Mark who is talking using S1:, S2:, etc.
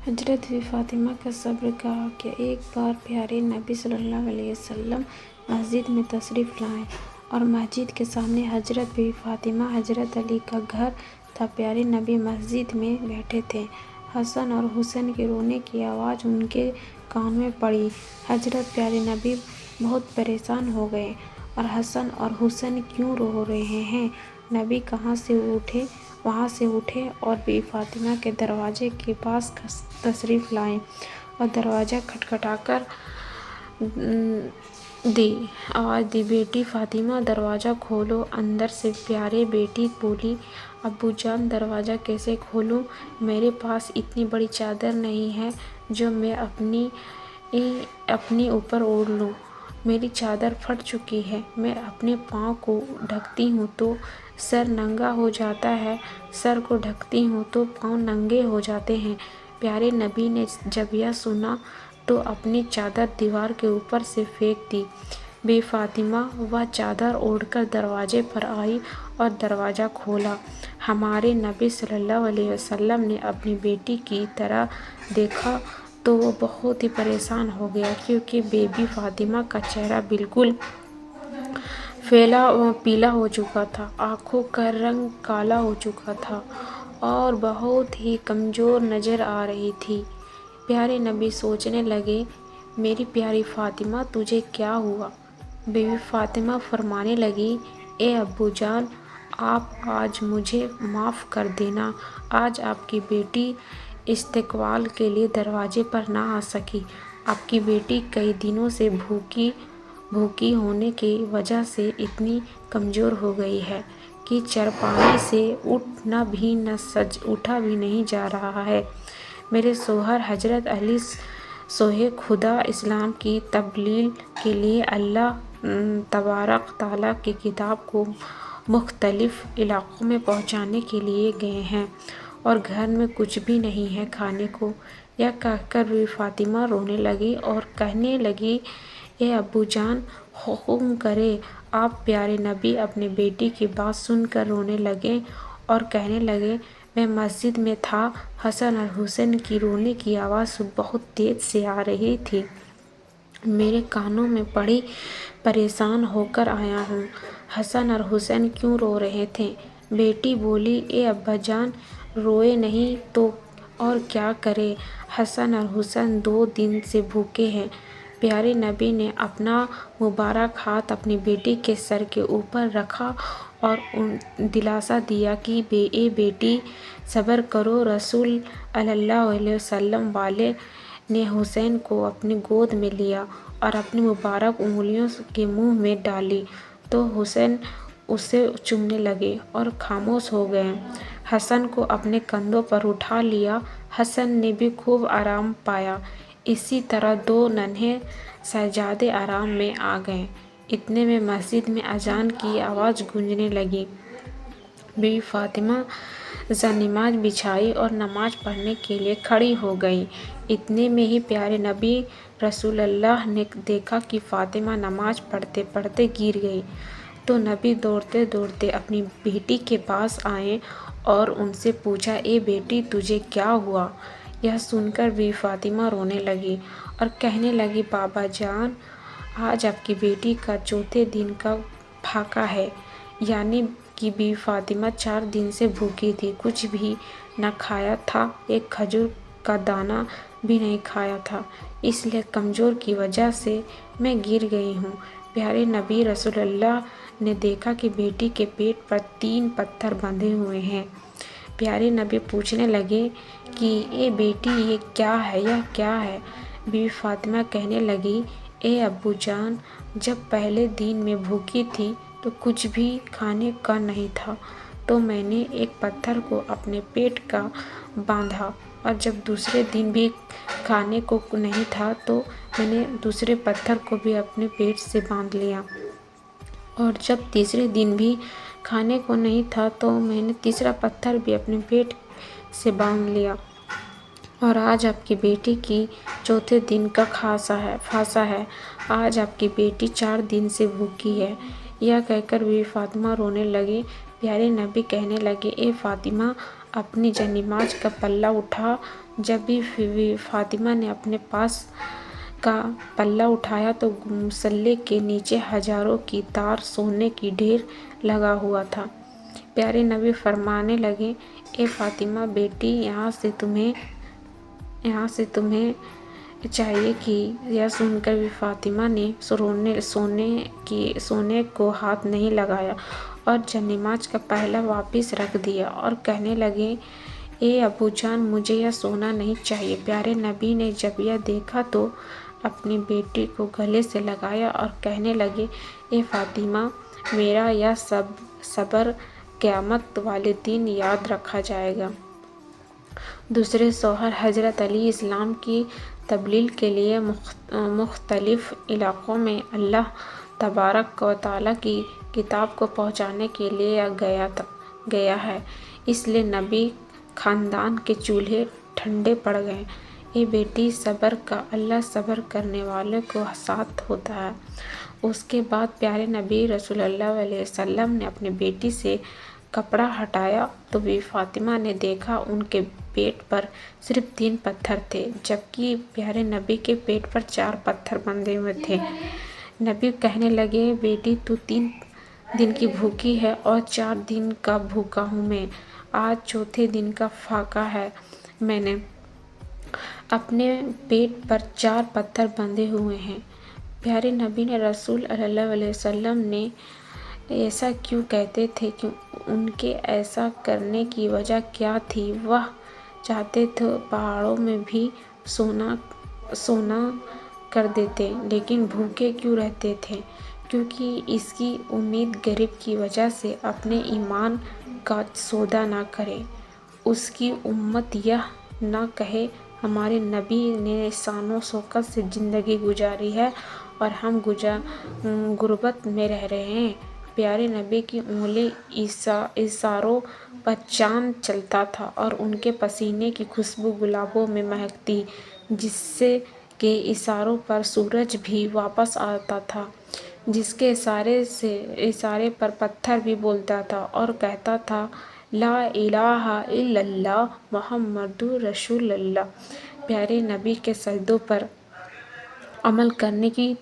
S1: حضرت بی فاطمہ کا صبر کہا کہ ایک بار پیارے نبی صلی اللہ علیہ وسلم مسجد میں تشریف لائے اور مسجد کے سامنے حضرت بی فاطمہ حضرت علی کا گھر تھا۔ پیارے نبی مسجد میں بیٹھے تھے، حسن اور حسین کے رونے کی آواز ان کے کانوں میں پڑی۔ حضرت پیارے نبی بہت پریشان ہو گئے اور حسن اور حسین کیوں رو رہے ہیں؟ نبی وہاں سے اٹھے اور بی فاطمہ کے دروازے کے پاس تشریف لائے اور دروازہ کھٹکھٹا کر آواز دی، بیٹی فاطمہ دروازہ کھولو۔ اندر سے پیاری بیٹی بولی، ابو جان دروازہ کیسے کھولوں؟ میرے پاس اتنی بڑی چادر نہیں ہے جو میں اپنے اوپر اوڑھ لوں، میری چادر پھٹ چکی ہے، میں اپنے پاؤں کو ڈھکتی ہوں تو سر ننگا ہو جاتا ہے، سر کو ڈھکتی ہوں تو پاؤں ننگے ہو جاتے ہیں۔ پیارے نبی نے جب یہ سنا تو اپنی چادر دیوار کے اوپر سے پھینک دی۔ بی فاطمہ وہ چادر اوڑھ کر دروازے پر آئی اور دروازہ کھولا۔ ہمارے نبی صلی اللہ علیہ وسلم نے اپنی بیٹی کی طرف دیکھا تو وہ بہت ہی پریشان ہو گیا، کیونکہ بی بی فاطمہ کا چہرہ بالکل پیلا ہو چکا تھا، آنکھوں کا رنگ کالا ہو چکا تھا اور بہت ہی کمزور نظر آ رہی تھی۔ پیارے نبی سوچنے لگے، میری پیاری فاطمہ تجھے کیا ہوا؟ بی بی فاطمہ فرمانے لگی، اے ابو جان، آپ آج مجھے معاف کر دینا، آج آپ کی بیٹی استقبال کے لیے دروازے پر نہ آ سکی۔ آپ کی بیٹی کئی دنوں سے بھوکی ہونے کی وجہ سے اتنی کمزور ہو گئی ہے کہ چارپائی سے اٹھا بھی نہیں جا رہا ہے۔ میرے شوہر حضرت علی سوئے خدا اسلام کی تبلیغ کے لیے اللہ تبارک تعالیٰ کی کتاب کو مختلف علاقوں میں پہنچانے کے لیے گئے ہیں اور گھر میں کچھ بھی نہیں ہے کھانے کو۔ یہ کہہ کر بی فاطمہ رونے لگی اور کہنے لگی، اے ابو جان، حکم کریں۔ آپ پیارے نبی اپنی بیٹی کی بات سن کر رونے لگے اور کہنے لگے، میں مسجد میں تھا، حسن اور حسین کی رونے کی آواز بہت تیز سے آ رہی تھی، میرے کانوں میں پڑی، پریشان ہو کر آیا ہوں۔ حسن اور حسین کیوں رو رہے تھے؟ بیٹی بولی، اے ابا جان، روئے نہیں تو اور کیا کریں، حسن اور حسین 2 دن سے بھوکے ہیں۔ پیارے نبی نے اپنا مبارک ہاتھ اپنی بیٹی کے سر کے اوپر رکھا اور دلاسا دیا کہ اے بیٹی، صبر کرو۔ رسول اللہ علیہ وسلم والے نے حسین کو اپنی گود میں لیا اور اپنی مبارک انگلیوں کے منہ میں ڈالی تو حسین اسے چومنے لگے اور خاموش ہو گئے۔ حسن کو اپنے کندھوں پر اٹھا لیا، حسن نے بھی خوب آرام پایا۔ اسی طرح 2 ننھے صاحبزادے آرام میں آ گئے۔ اتنے میں مسجد میں اذان کی آواز گونجنے لگی۔ بی بی فاطمہ جانماز بچھائی اور نماز پڑھنے کے لیے کھڑی ہو گئی۔ اتنے میں ہی پیارے نبی رسول اللہ نے دیکھا کہ فاطمہ نماز پڑھتے پڑھتے گر گئی تو نبی دوڑتے دوڑتے اپنی بیٹی کے پاس آئے اور ان سے پوچھا، اے بیٹی، تجھے کیا ہوا؟ یہ سن کر بی بی فاطمہ رونے لگی اور کہنے لگی، بابا جان، آج آپ کی بیٹی کا 4تھے دن کا پھاقہ ہے، یعنی کہ بی بی فاطمہ 4 دن سے بھوکی تھی، کچھ بھی نہ کھایا تھا، ایک کھجور کا دانہ بھی نہیں کھایا تھا، اس لیے کمزوری کی وجہ سے میں گر گئی ہوں۔ پیارے نبی رسول اللہ نے دیکھا کہ بیٹی کے پیٹ پر 3 پتھر بندھے ہوئے ہیں۔ پیارے نبی پوچھنے لگے کہ اے بیٹی، یہ کیا ہے؟ بی بی فاطمہ کہنے لگی، اے ابو جان، جب پہلے دن میں بھوکی تھی تو کچھ بھی کھانے کا نہیں تھا تو میں نے ایک پتھر کو اپنے پیٹ کا باندھا اور جب دوسرے دن بھی کھانے کو نہیں تھا تو میں نے دوسرے پتھر کو بھی اپنے پیٹ سے باندھ لیا اور جب تیسرے دن بھی کھانے کو نہیں تھا تو میں نے تیسرا پتھر بھی اپنے پیٹ سے باندھ لیا اور آج آپ کی بیٹی کی 4تھے دن کا فحاشا ہے، آج آپ کی بیٹی 4 دن سے بھوکی ہے۔ یہ کہہ کر بی بی فاطمہ رونے لگی۔ پیارے نبی کہنے لگے، اے فاطمہ، اپنی جانماز کا پلہ اٹھا۔ جب بھی فاطمہ نے اپنے پاس کا پلہ اٹھایا تو مصلے کے نیچے ہزاروں کی تار سونے کی ڈھیر لگا ہوا تھا۔ پیارے نبی فرمانے لگے، اے فاطمہ بیٹی، یہاں سے تمہیں چاہیے کہ… یہ سن کر بھی فاطمہ نے سونے کو ہاتھ نہیں لگایا اور جانماز کا پلہ واپس رکھ دیا اور کہنے لگے، اے ابو جان، مجھے یہ سونا نہیں چاہیے۔ پیارے نبی نے جب یہ دیکھا تو اپنی بیٹی کو گلے سے لگایا اور کہنے لگے، اے فاطمہ، میرا یہ صبر قیامت والے دن یاد رکھا جائے گا۔ دوسرے شوہر حضرت علیہ السلام کی تبلیغ کے لیے مختلف علاقوں میں اللہ تبارک و تعالیٰ کی کتاب کو پہنچانے کے لیے گیا ہے، اس لیے نبی خاندان کے چولہے ٹھنڈے پڑ گئے۔ اے بیٹی، صبر کا اللہ صبر کرنے والوں کے ساتھ ہوتا ہے۔ اس کے بعد پیارے نبی صلی اللہ علیہ وسلم نے اپنی بیٹی سے کپڑا ہٹایا تو بی بی فاطمہ نے دیکھا ان کے پیٹ پر صرف 3 پتھر تھے، جبکہ پیارے نبی کے پیٹ پر 4 پتھر بندھے ہوئے تھے۔ نبی کہنے لگے، بیٹی، تو 3 دن کی بھوکی ہے اور 4 دن کا بھوکا ہوں میں۔ آج چوتھے دن کا فاقہ ہے۔ میں نے اپنے پیٹ پر 4 پتھر بندھے ہوئے ہیں۔ پیارے نبی رسول صلی اللہ علیہ وسلم نے ایسا کیوں کہتے تھے کہ ان کے ایسا کرنے کی وجہ کیا تھی؟ وہ چاہتے تو پہاڑوں میں بھی سونا کر دیتے، لیکن بھوکے کیوں رہتے تھے؟ کیونکہ اس کی امید غریب کی وجہ سے اپنے ایمان کا سودا نہ کرے، اس کی امت یہ نہ کہے ہمارے نبی نے شان و شوکت سے زندگی گزاری ہے اور ہم غربت میں رہ رہے ہیں۔ پیارے نبی کی انگلی اشاروں پر چاند چلتا تھا اور ان کے پسینے کی خوشبو گلابوں میں مہکتی، جس کے اشاروں پر سورج بھی واپس آتا تھا، جس کے اشارے پر پتھر بھی بولتا تھا اور کہتا تھا، لا الہ الا اللہ محمد رسول اللہ۔ پیارے نبی کے سجدوں پر عمل کرنے کی